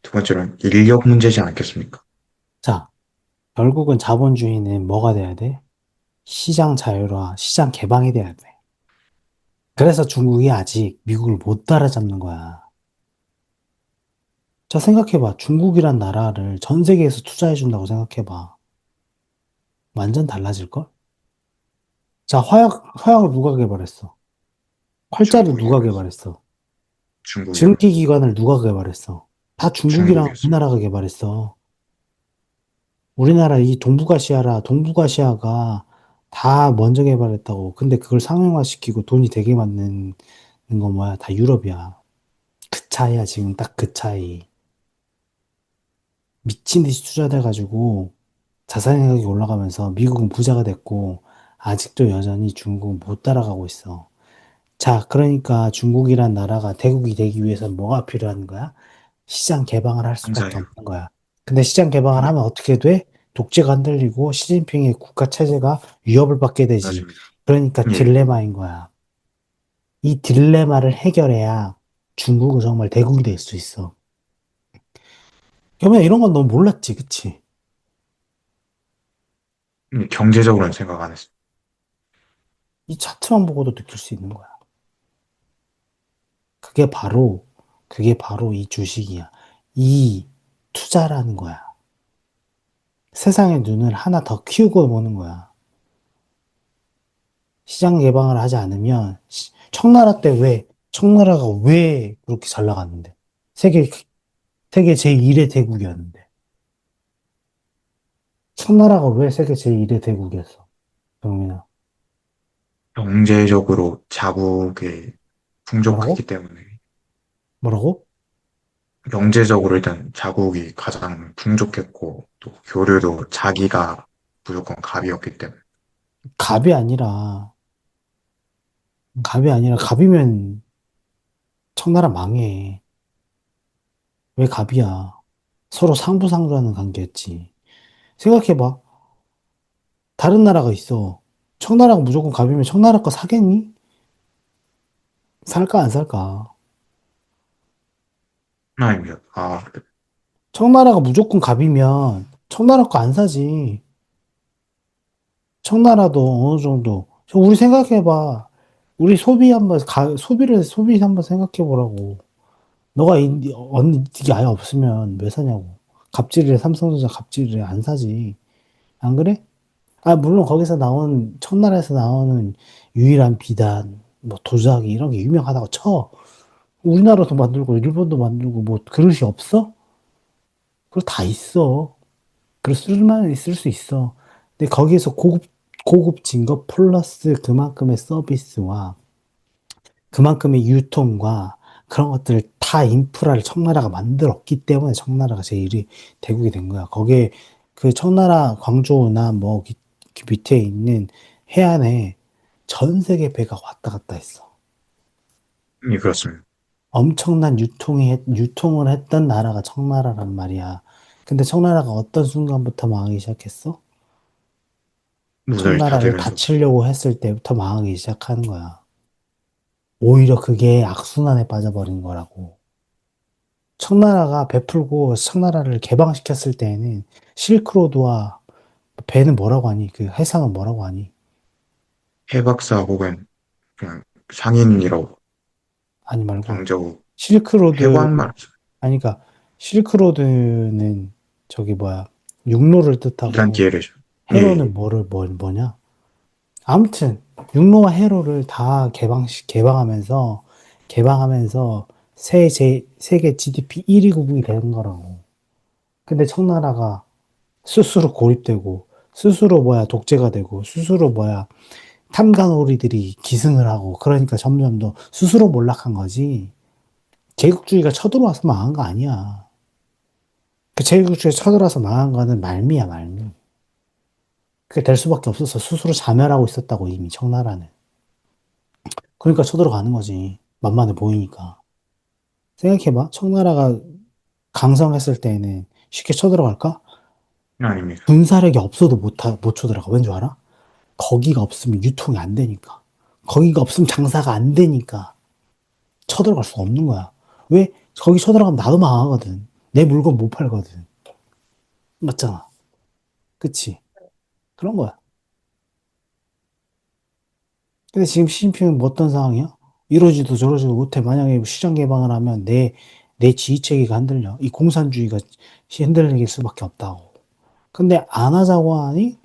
두 번째는 인력 문제지 않겠습니까? 자, 결국은 자본주의는 뭐가 돼야 돼? 시장 자유화, 시장 개방이 돼야 돼. 그래서 중국이 아직 미국을 못 따라잡는 거야. 자, 생각해봐. 중국이란 나라를 전 세계에서 투자해준다고 생각해봐. 완전 달라질걸? 자, 화약을 누가 개발했어? 활자를 누가 중국이었, 개발했어? 중국이었, 증기기관을 누가 개발했어? 다 중국이랑 중국이었습니다. 우리나라가 개발했어. 우리나라 이 동북아시아가 다 먼저 개발했다고. 근데 그걸 상용화시키고 돈이 되게 많는 거 뭐야? 다 유럽이야. 그 차이야, 지금 딱 그 차이. 미친 듯이 투자돼가지고 자산 가격이 올라가면서 미국은 부자가 됐고 아직도 여전히 중국은 못 따라가고 있어. 자, 그러니까 중국이란 나라가 대국이 되기 위해서 뭐가 필요한 거야? 시장 개방을 할 수밖에 감사해요. 없는 거야. 근데 시장 개방을 네, 하면 어떻게 돼? 독재가 흔들리고 시진핑의 국가 체제가 위협을 받게 되지. 맞습니다. 그러니까 예, 딜레마인 거야. 이 딜레마를 해결해야 중국은 정말 대국이 될 수 있어. 그러면 이런 건 너 몰랐지, 그치? 경제적으로는 생각 안 했어요. 이 차트만 보고도 느낄 수 있는 거야. 그게 바로, 그게 바로 이 주식이야. 이 투자라는 거야. 세상의 눈을 하나 더 키우고 보는 거야. 시장 개방을 하지 않으면, 청나라 때 청나라가 왜 그렇게 잘 나갔는데? 세계, 세계 제1의 대국이었는데. 청나라가 왜 세계 제1의 대국이었어? 정민아. 경제적으로 자국에 뭐라고? 풍족했기 때문에, 뭐라고? 경제적으로 일단 자국이 가장 풍족했고, 또 교류도 자기가 무조건 갑이었기 때문에. 갑이 아니라, 갑이 아니라, 갑이면 청나라 망해. 왜 갑이야? 서로 상부상조하는 관계였지. 생각해봐. 다른 나라가 있어. 청나라가 무조건 갑이면 청나라 거 사겠니? 살까 안 살까? 아닙니다. 청나라가 무조건 갑이면 청나라 거 안 사지. 청나라도 어느 정도. 우리 생각해봐. 우리 소비 한번 생각해보라고. 너가 이게 아예 없으면 왜 사냐고. 갑질을 삼성전자 갑질을 안 사지. 안 그래? 아, 물론 거기서 청나라에서 나오는 유일한 비단, 뭐 도자기 이런 게 유명하다고 쳐. 우리나라도 만들고 일본도 만들고 뭐 그릇이 없어? 그거 다 있어. 그럴 수만 있을 수 있어. 근데 거기에서 고급진 거 플러스 그만큼의 서비스와 그만큼의 유통과 그런 것들을 다 인프라를 청나라가 만들었기 때문에 청나라가 제일이 대국이 된 거야. 거기에 그 청나라 광주나 뭐 그 밑에 있는 해안에 전 세계 배가 왔다 갔다 했어. 예, 그렇습니다. 엄청난 유통을 했던 나라가 청나라란 말이야. 근데 청나라가 어떤 순간부터 망하기 시작했어? 문을 청나라를 닫으면서, 닫히려고 했을 때부터 망하기 시작하는 거야. 오히려 그게 악순환에 빠져버린 거라고. 청나라가 베풀고 청나라를 개방시켰을 때에는 실크로드와 배는 뭐라고 하니? 그 해상은 뭐라고 하니? 해박사 혹은 그냥 상인이라고, 아니 말고 왕저우, 실크로드 해관 말이죠. 아니 그러니까 실크로드는 저기 뭐야 육로를 이란 뜻하고 기회를 줘. 예, 예. 해로는 뭐냐? 아무튼 육로와 해로를 다 개방하면서 세계 GDP 1위 국이 되는 거라고. 근데 청나라가 스스로 고립되고 스스로 독재가 되고 스스로 탐관오리들이 기승을 하고 그러니까 점점 더 스스로 몰락한 거지. 제국주의가 쳐들어와서 망한 거 아니야. 그 제국주의가 쳐들어와서 망한 거는 말미야 말미. 그게 될 수밖에 없었어. 스스로 자멸하고 있었다고 이미 청나라는. 그러니까 쳐들어가는 거지. 만만해 보이니까. 생각해봐. 청나라가 강성했을 때는 쉽게 쳐들어갈까? 아닙니다. 군사력이 없어도 못 쳐들어가. 왠 줄 알아? 거기가 없으면 유통이 안 되니까. 거기가 없으면 장사가 안 되니까 쳐들어갈 수가 없는 거야. 왜? 거기 쳐들어가면 나도 망하거든. 내 물건 못 팔거든. 맞잖아. 그치? 그런 거야. 근데 지금 시진핑은 뭐 어떤 상황이야? 이러지도 저러지도 못해. 만약에 시장 개방을 하면 내 지휘체계가 흔들려. 이 공산주의가 흔들릴 수밖에 없다고. 근데 안 하자고 하니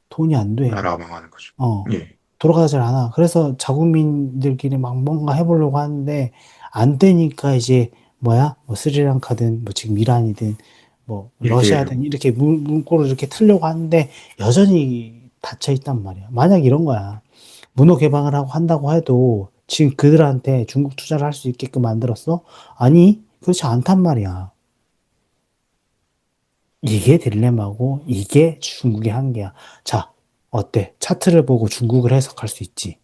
돈이 안 돼. 나라가 망하는 거죠. 어. 예. 돌아가질 않아. 그래서 자국민들끼리 막 뭔가 해보려고 하는데 안 되니까 이제 뭐야? 뭐 스리랑카든 뭐 지금 이란이든 뭐 일대일로. 러시아든 이렇게 문구를 이렇게 틀려고 하는데 여전히 닫혀 있단 말이야. 만약 이런 거야. 문호 개방을 하고 한다고 해도 지금 그들한테 중국 투자를 할 수 있게끔 만들었어? 아니, 그렇지 않단 말이야. 이게 딜레마고 이게 중국의 한계야. 자, 어때? 차트를 보고 중국을 해석할 수 있지.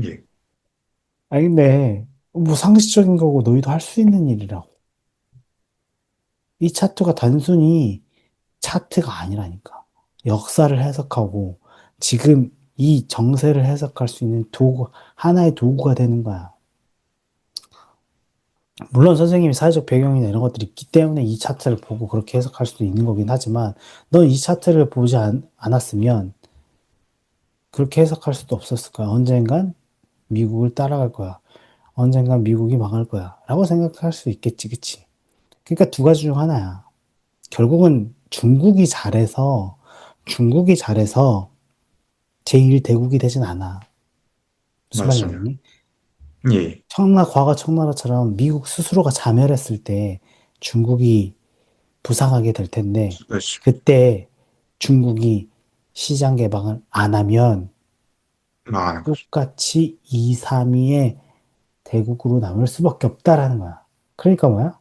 예. 아니 근데 뭐 상식적인 거고 너희도 할 수 있는 일이라고. 이 차트가 단순히 차트가 아니라니까. 역사를 해석하고 지금 이 정세를 해석할 수 있는 도구, 하나의 도구가 되는 거야. 물론 선생님이 사회적 배경이나 이런 것들이 있기 때문에 이 차트를 보고 그렇게 해석할 수도 있는 거긴 하지만 넌 이 차트를 보지 않았으면 그렇게 해석할 수도 없었을 거야. 언젠간 미국을 따라갈 거야. 언젠간 미국이 망할 거야. 라고 생각할 수 있겠지, 그치? 그러니까 두 가지 중 하나야. 결국은 중국이 잘해서 제1대국이 되진 않아. 무슨 말인지 맞습니다. 알겠니? 예. 과거 청나라처럼 미국 스스로가 자멸했을 때 중국이 부상하게 될 텐데, 그렇죠. 그때 중국이 시장 개방을 안 하면 망하는 거죠. 똑같이 2, 3위의 대국으로 남을 수밖에 없다라는 거야. 그러니까 뭐야?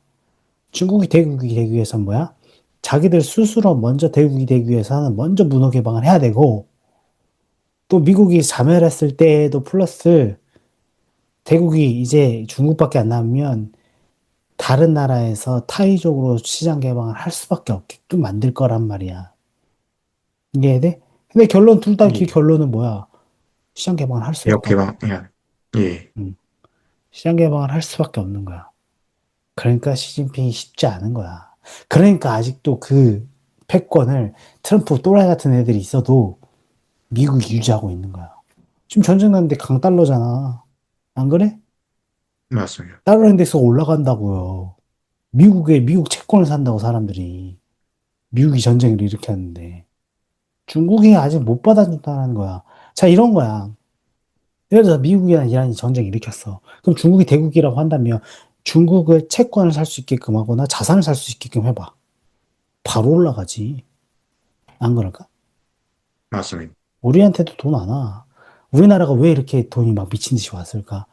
중국이 대국이 되기 위해서는 뭐야? 자기들 스스로 먼저 대국이 되기 위해서는 먼저 문호 개방을 해야 되고, 또 미국이 자멸했을 때에도 플러스 대국이 이제 중국밖에 안 남으면 다른 나라에서 타의적으로 시장 개방을 할 수밖에 없게끔 만들 거란 말이야. 이해돼? 근데 결론 둘 다 예. 결론은 뭐야? 시장 개방을 할 개혁 수밖에 없는 개방, 예. 예. 시장 개방을 할 수밖에 없는 거야. 그러니까 시진핑이 쉽지 않은 거야. 그러니까 아직도 그 패권을 트럼프 또라이 같은 애들이 있어도 미국이 유지하고 있는 거야. 지금 전쟁 났는데 강달러잖아. 안 그래? 맞습니다. 달러 인덱스가 올라간다고요. 미국 채권을 산다고 사람들이. 미국이 전쟁을 일으켰는데. 중국이 아직 못 받아준다는 거야. 자, 이런 거야. 예를 들어서 미국이나 이란이 전쟁을 일으켰어. 그럼 중국이 대국이라고 한다면 중국의 채권을 살 수 있게끔 하거나 자산을 살 수 있게끔 해봐. 바로 올라가지. 안 그럴까? 맞습니다. 우리한테도 돈 안 와. 우리나라가 왜 이렇게 돈이 막 미친 듯이 왔을까?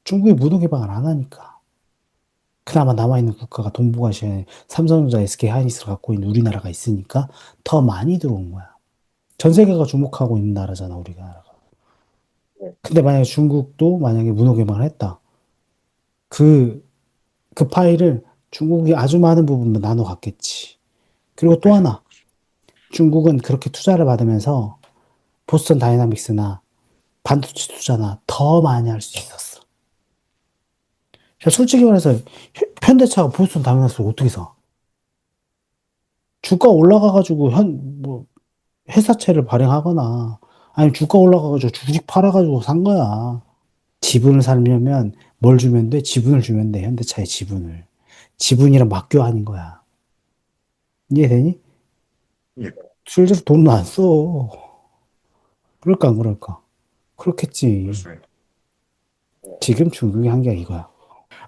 중국이 무도 개방을 안 하니까. 그나마 남아있는 국가가 동북아시아에 삼성전자, SK 하이닉스를 갖고 있는 우리나라가 있으니까 더 많이 들어온 거야. 전 세계가 주목하고 있는 나라잖아, 우리가. 근데 만약에 중국도 만약에 문호 개방을 했다. 그, 그 파일을 중국이 아주 많은 부분만 나눠 갖겠지. 그리고 또 그죠. 하나. 중국은 그렇게 투자를 받으면서 보스턴 다이나믹스나 반도체 투자나 더 많이 할 수 있었어. 솔직히 말해서 현대차가 보스턴 다이나믹스를 어떻게 사? 주가 올라가가지고 회사채를 발행하거나 아니면 주가 올라가가지고 주식 팔아가지고 산 거야. 지분을 사려면 뭘 주면 돼? 지분을 주면 돼. 현대차의 지분을. 지분이랑 맞교 아닌 거야. 이해되니? 예. 실제로 돈은 안 써. 그럴까 안 그럴까? 그렇겠지. 그렇습니다. 지금 중국의 한계가 이거야.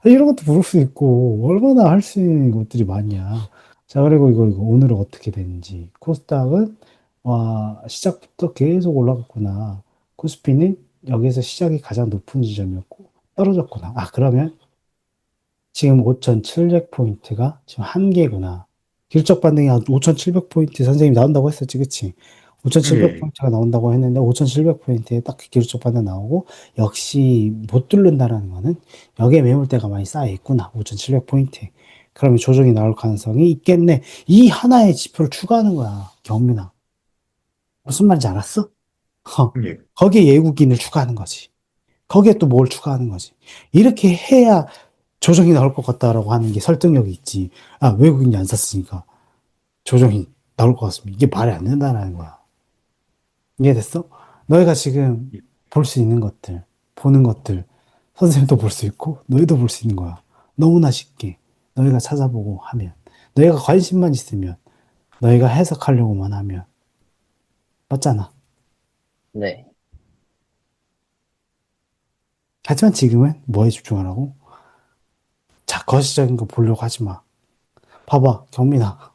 이런 것도 부를 수 있고 얼마나 할 수 있는 것들이 많냐. 자, 그리고 이거 오늘은 어떻게 되는지. 코스닥은 시작부터 계속 올라갔구나. 코스피는 여기서 시작이 가장 높은 지점이었고 떨어졌구나. 그러면 지금 5,700포인트가 지금 한계구나. 기술적 반등이 5,700포인트 선생님이 나온다고 했었지, 그치? 예. 5,700포인트가 나온다고 했는데 5,700포인트에 딱 기술적 반등 나오고 역시 못 뚫는다라는 거는 여기에 매물대가 많이 쌓여 있구나. 5,700포인트. 그러면 조정이 나올 가능성이 있겠네. 이 하나의 지표를 추가하는 거야, 경민아. 무슨 말인지 알았어? 예, 거기에 예국인을 추가하는 거지. 거기에 또 뭘 추가하는 거지. 이렇게 해야 조정이 나올 것 같다라고 하는 게 설득력이 있지. 아, 외국인이 안 샀으니까 조정이 나올 것 같습니다. 이게 말이 안 된다는 거야. 이해됐어? 너희가 지금 예, 볼 수 있는 것들, 보는 것들, 선생님도 볼 수 있고, 너희도 볼 수 있는 거야. 너무나 쉽게. 너희가 찾아보고 하면. 너희가 관심만 있으면, 너희가 해석하려고만 하면. 맞잖아. 네. 하지만 지금은 뭐에 집중하라고? 자, 거시적인 거 보려고 하지 마. 봐봐, 경민아.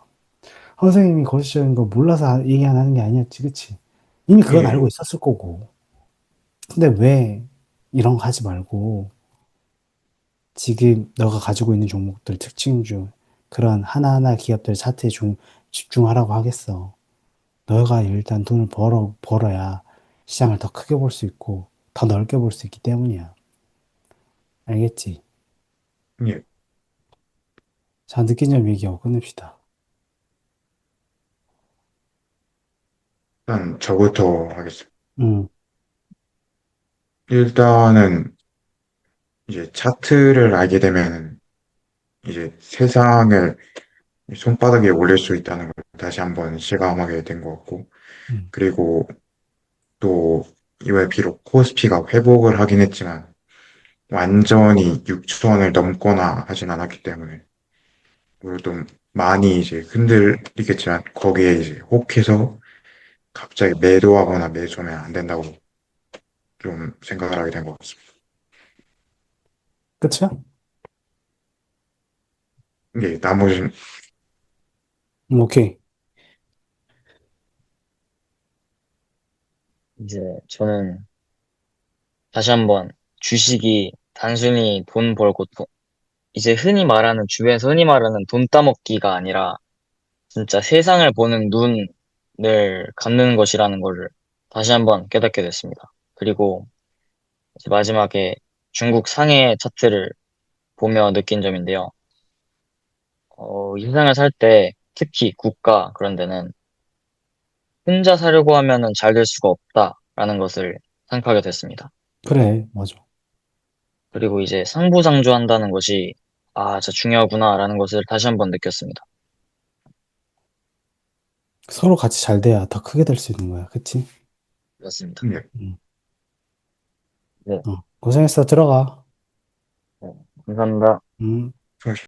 선생님이 거시적인 거 몰라서 얘기 안 하는 게 아니었지, 그치? 이미 그건 예, 알고 있었을 거고. 근데 왜 이런 거 하지 말고, 지금 너가 가지고 있는 종목들 특징 중 그런 하나하나 기업들 차트에 집중하라고 하겠어. 너가 일단 돈을 벌어야 시장을 더 크게 볼 수 있고, 더 넓게 볼 수 있기 때문이야. 알겠지? 예. 자, 느낀 점 얘기하고 끝냅시다. 일단 저부터 하겠습니다. 응, 일단은 이제 차트를 알게 되면 이제 세상을 손바닥에 올릴 수 있다는 걸 다시 한번 실감하게 된 것 같고, 응, 그리고 또 이후에 비록 코스피가 회복을 하긴 했지만 완전히 6천원을 넘거나 하진 않았기 때문에 그리고 좀 많이 이제 흔들리겠지만 거기에 이제 혹해서 갑자기 매도하거나 매수하면 안 된다고 좀 생각을 하게 된 것 같습니다. 끝이야? 이게 나머지는 오케이. 이제 저는 다시 한번 주식이 단순히 돈 벌고 이제 흔히 말하는 주변에서 흔히 말하는 돈 따먹기가 아니라 진짜 세상을 보는 눈을 갖는 것이라는 것을 다시 한번 깨닫게 됐습니다. 그리고 이제 마지막에 중국 상해 차트를 보며 느낀 점인데요. 이 세상을 살 때 특히 국가 그런 데는 혼자 사려고 하면은 잘 될 수가 없다라는 것을 생각하게 됐습니다. 그래, 맞아. 그리고 이제 상부상조한다는 것이 진짜 중요하구나라는 것을 다시 한번 느꼈습니다. 서로 같이 잘 돼야 더 크게 될 수 있는 거야. 그치? 그렇습니다. 네, 응. 네, 고생했어. 들어가. 네, 감사합니다. 음.